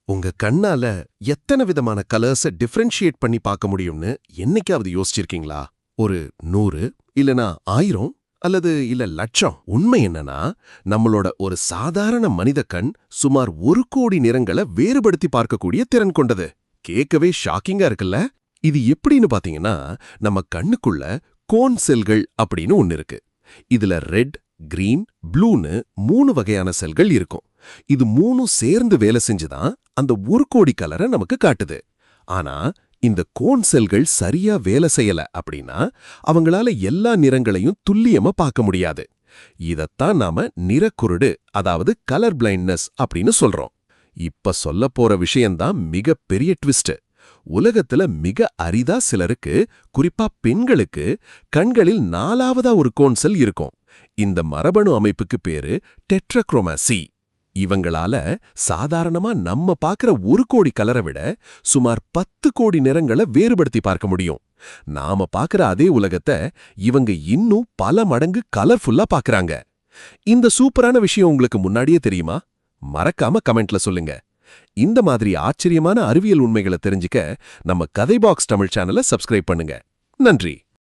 உங்க கண்ணால எத்தனை விதமான கலர்ஸ டிஃபரன்ஷியேட் பண்ணி பார்க்க முடியும்னு என்னைக்காவது யோசிச்சிருக்கீங்களா? ஒரு 100 இல்லனா 1000 இல்ல லட்சம். உண்மை என்னன்னா, நம்மளோட ஒரு சாதாரண மனித கண் சுமார் 1 கோடி நிறங்களை வேறுபடுத்தி பார்க்கக்கூடிய திறன் கொண்டது. கேட்கவே ஷாக்கிங்கா இருக்குல்ல? இது எப்படின்னு பாத்தீங்கன்னா, நம்ம கண்ணுக்குள்ள கோன் செல்கள் அப்படின்னு ஒன்னு இருக்கு. இதுல ரெட், கிரீன், ப்ளூன்னு 3 வகையான செல்கள் இருக்கும். இது 3ம் சேர்ந்து வேலை செஞ்சுதான் அந்த 1 கோடி கலரை நமக்கு காட்டுது. ஆனா இந்த கோன் செல்கள் சரியா வேலை செய்யல அப்படின்னா அவங்களால எல்லா நிறங்களையும் துல்லியமா பார்க்க முடியாது. இதத்தான் நாம நிறக்குருடு, அதாவது கலர் பிளைண்ட்னஸ் அப்படின்னு சொல்றோம். இப்ப சொல்ல போற விஷயம்தான் மிக பெரிய ட்விஸ்ட். உலகத்துல மிக அரிதா சிலருக்கு, குறிப்பா பெண்களுக்கு, கண்களில் 4ஆவதா ஒரு கோன் செல் இருக்கும். இந்த மரபணு அமைப்புக்கு பேரு டெட்ராக்ரோமாசி. இவங்களால சாதாரணமா நம்ம பார்க்கிற 1 கோடி கலரை விட சுமார் 10 கோடி நிறங்களை வேறுபடுத்தி பார்க்க முடியும். நாம பார்க்கிற அதே உலகத்தை இவங்க இன்னும் பல மடங்கு கலர்ஃபுல்லா பார்க்கறாங்க. இந்த சூப்பரான விஷயம் உங்களுக்கு முன்னாடியே தெரியுமா? மறக்காம கமெண்ட்ல சொல்லுங்க. இந்த மாதிரி ஆச்சரியமான அறிவியல் உண்மைகளை தெரிஞ்சுக்க நம்ம கதை பாக்ஸ் தமிழ் சேனலை சப்ஸ்கிரைப் பண்ணுங்க. நன்றி.